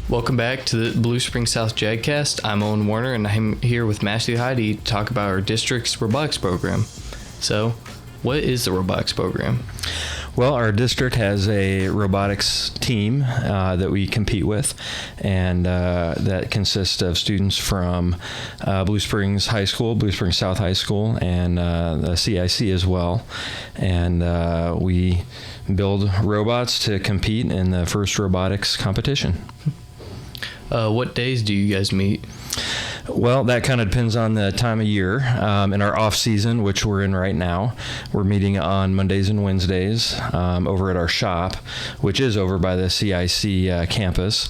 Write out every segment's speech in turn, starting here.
Welcome back to the Blue Springs South JAGcast. I'm Owen Werner, and I'm here with Matt Heide to talk about our district's robotics program. So, what is the robotics program? Well, our district has a robotics team that we compete with, and that consists of students from Blue Springs High School, Blue Springs South High School, and the CIC as well. And we build robots to compete in the first robotics competition. What days do you guys meet? Well, that kind of depends on the time of year. In our off season, which we're in right now, we're meeting on Mondays and Wednesdays over at our shop, which is over by the CIC campus.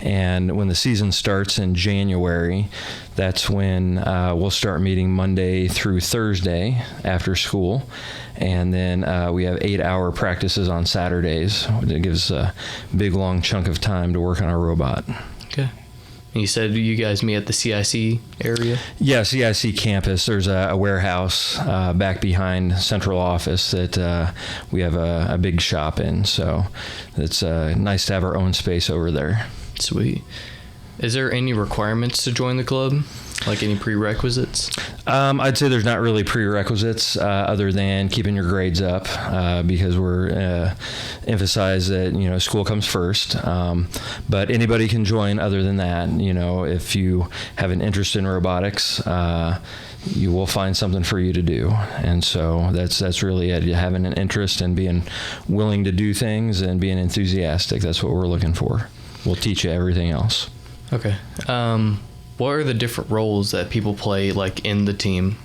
And when the season starts in January, that's when we'll start meeting Monday through Thursday after school. And then we have 8-hour practices on Saturdays. It gives a big, long chunk of time to work on our robot. Okay. You said you guys meet at the CIC area? Yeah, CIC campus. There's a warehouse back behind central office that we have a big shop in. So it's nice to have our own space over there. Sweet. Is there any requirements to join the club? Like any prerequisites? I'd say there's not really prerequisites other than keeping your grades up because we're emphasize that school comes first. But anybody can join. Other than that, if you have an interest in robotics, you will find something for you to do. And so that's really it. Having an interest and being willing to do things and being enthusiastic. That's what we're looking for. We'll teach you everything else. Okay. What are the different roles that people play, like, in the team?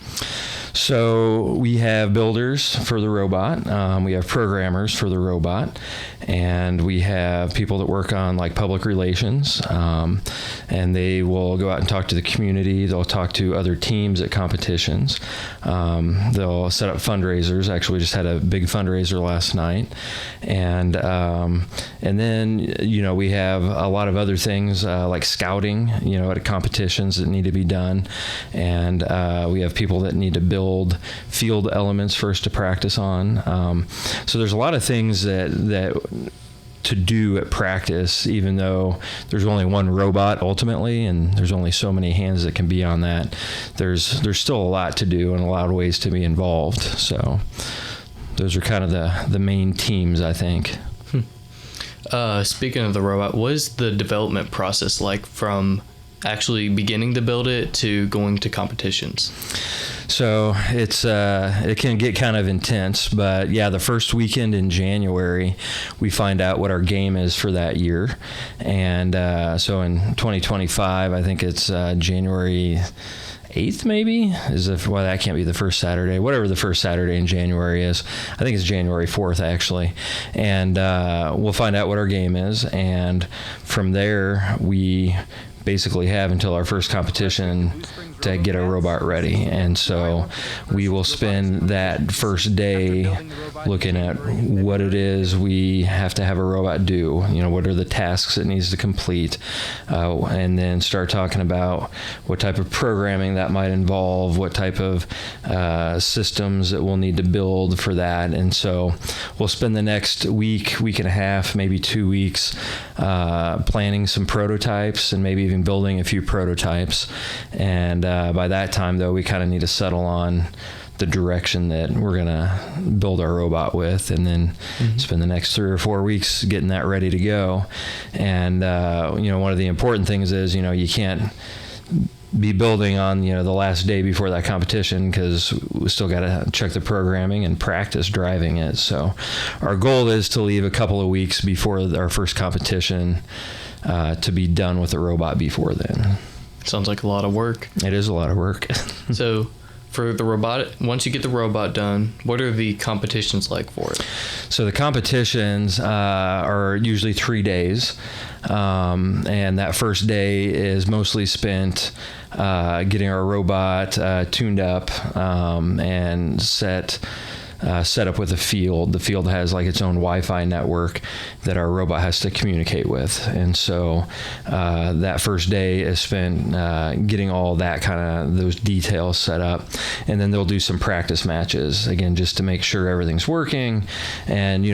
So we have builders for the robot, we have programmers for the robot, and we have people that work on like public relations, and they will go out and talk to the community. They'll talk to other teams at competitions. They'll set up fundraisers. Actually, we just had a big fundraiser last night, and then we have a lot of other things like scouting, at competitions that need to be done, and we have people that need to build field elements for us to practice on. So there's a lot of things that to do at practice, even though there's only one robot ultimately, and there's only so many hands that can be on that. There's still a lot to do and a lot of ways to be involved. So those are kind of the main teams, I think. Speaking of the robot, what is the development process like from actually beginning to build it to going to competitions? So it can get kind of intense, but yeah, the first weekend in January, we find out what our game is for that year. And so in 2025, I think it's January 8th maybe, that can't be the first Saturday, whatever the first Saturday in January is. I think it's January 4th actually. And we'll find out what our game is. And from there, we basically have until our first competition to get our robot ready. And so we will spend that first day looking at what it is we have to have a robot do, what are the tasks it needs to complete, and then start talking about what type of programming that might involve, what type of systems that we'll need to build for that. And so we'll spend the next week and a half, maybe 2 weeks, planning some prototypes and maybe even building a few prototypes. And by that time, though, we kind of need to settle on the direction that we're going to build our robot with, and then spend the next 3 or 4 weeks getting that ready to go. And, one of the important things is, you can't be building on, the last day before that competition, because we still got to check the programming and practice driving it. So our goal is to leave a couple of weeks before our first competition to be done with the robot before then. Sounds like a lot of work. It is a lot of work. So for the robot, once you get the robot done, what are the competitions like for it? So the competitions are usually 3 days. And that first day is mostly spent getting our robot tuned up and set set up with a field. The field has like its own Wi-Fi network that our robot has to communicate with. And so that first day is spent getting all that kind of those details set up. And then they'll do some practice matches, again, just to make sure everything's working. And,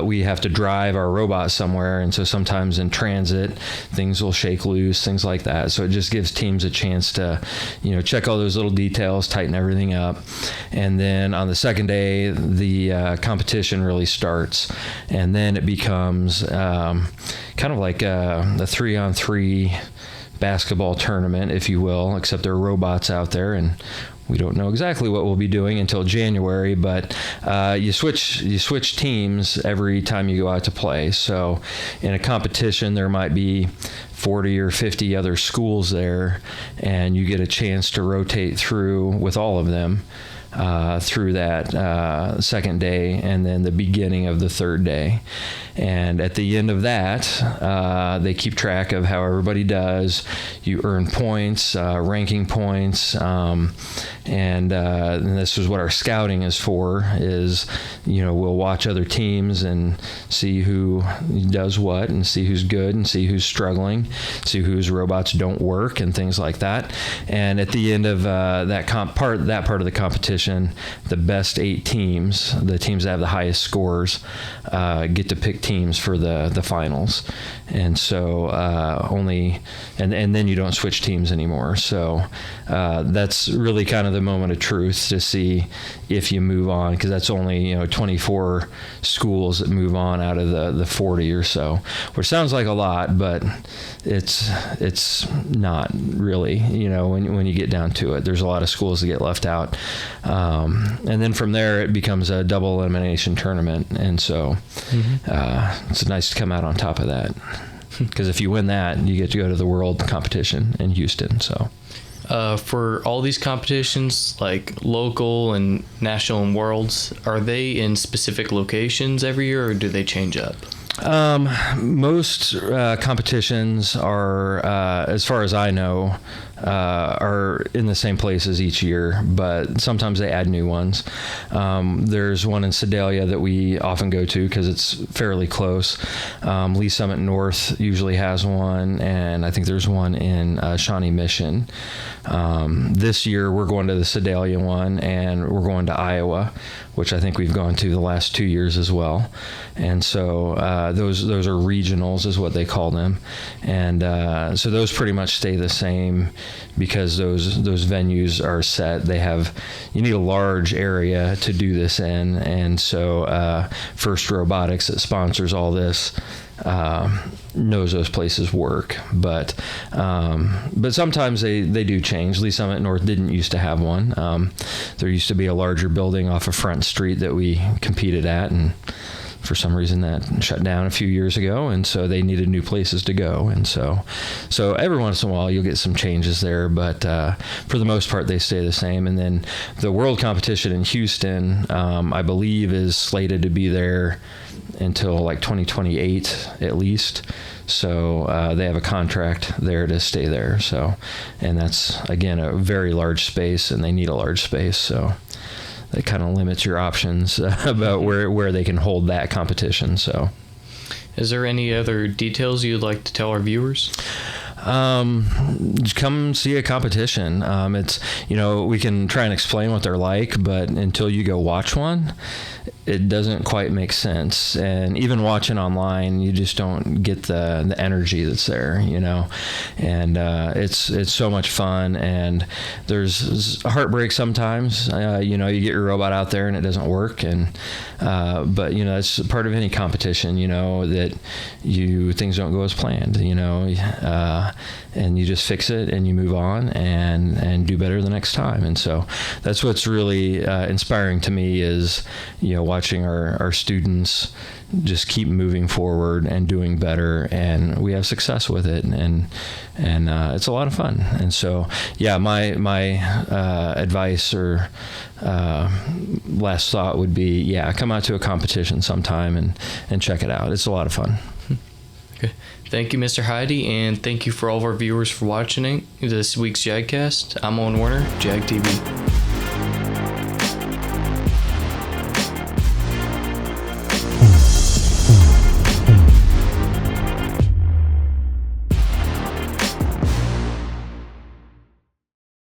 we have to drive our robot somewhere. And so sometimes in transit, things will shake loose, things like that. So it just gives teams a chance to, check all those little details, tighten everything up. And then on the second day, the competition really starts. And then it becomes kind of like a 3-on-3 basketball tournament, if you will, except there are robots out there, and we don't know exactly what we'll be doing until January, but you switch teams every time you go out to play. So in a competition, there might be 40 or 50 other schools there, and you get a chance to rotate through with all of them through that second day and then the beginning of the third day. And at the end of that, they keep track of how everybody does. You earn points, ranking points, and this is what our scouting is for, is, we'll watch other teams and see who does what and see who's good and see who's struggling, see whose robots don't work and things like that. And at the end of that part of the competition, the best 8 teams, the teams that have the highest scores, get to pick teams for the finals. And so and then you don't switch teams anymore. So that's really kind of the moment of truth to see if you move on, because that's only 24 schools that move on out of the 40 or so, which sounds like a lot, but it's not really. When you get down to it, there's a lot of schools that get left out, and then from there it becomes a double elimination tournament, and so it's nice to come out on top of that, because if you win that, you get to go to the world competition in Houston. So for all these competitions, like local and national and worlds, are they in specific locations every year, or do they change up? Most competitions are, as far as I know, are in the same places each year, but sometimes they add new ones. There's one in Sedalia that we often go to because it's fairly close. Lee Summit North usually has one, and I think there's one in Shawnee Mission. This year we're going to the Sedalia one, and we're going to Iowa, which I think we've gone to the last 2 years as well. And so those are regionals, is what they call them, and so those pretty much stay the same because those venues are set. You need a large area to do this in, and so First Robotics, that sponsors all this, knows those places work, but sometimes they do change. Lee Summit North didn't used to have one. There used to be a larger building off of Front Street that we competed at, and for some reason that shut down a few years ago, and so they needed new places to go. And so every once in a while you'll get some changes there, but for the most part they stay the same. And then the world competition in Houston, I believe, is slated to be there until like 2028 at least. So they have a contract there to stay there. So, and that's again a very large space, and they need a large space. So that kind of limits your options about where they can hold that competition. So, is there any other details you'd like to tell our viewers? Come see a competition. It's, we can try and explain what they're like, but until you go watch one, it doesn't quite make sense. And even watching online, you just don't get the energy that's there, and it's so much fun. And there's heartbreak sometimes. You get your robot out there and it doesn't work, and but that's part of any competition, that things don't go as planned, and you just fix it and you move on and do better the next time. And so that's what's really inspiring to me, is watching our students just keep moving forward and doing better, and we have success with it, and it's a lot of fun. And so my advice or last thought would be, come out to a competition sometime and check it out. It's a lot of fun. Okay. Thank you, Mr. Heide, and thank you for all of our viewers for watching this week's JAGcast. I'm Owen Werner, JAG TV.